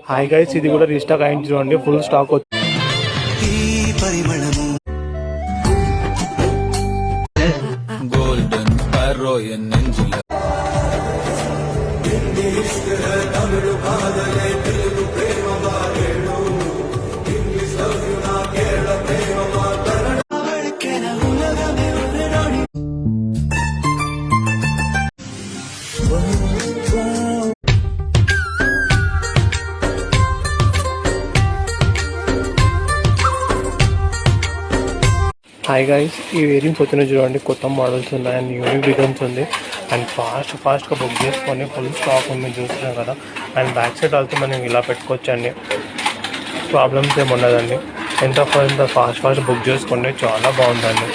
Hi guys, ఇది కూడా restock అయింది చూడండి. ఫుల్ స్టాక్ వచ్చింది. గోల్డెన్ స్పారో నెంజిల హాయ్ గైస్, ఈ వేరింగ్స్ వచ్చిన చూడండి. కొత్త మోడల్స్ ఉన్నాయి అండ్ యూనిక్ డిజైన్స్ ఉంది. అండ్ ఫాస్ట్గా బుక్ చేసుకొని ఫుల్ స్టాక్ ఉంది చూస్తున్నాం కదా. అండ్ బ్యాక్ సైడ్ ఆల్సో మనం ఇలా పెట్టుకోవచ్చు అండి. ప్రాబ్లమ్స్ ఏమి ఉండదండి. ఎంత ఫాస్ట్ బుక్ చేసుకోండి, చాలా బాగుందండి.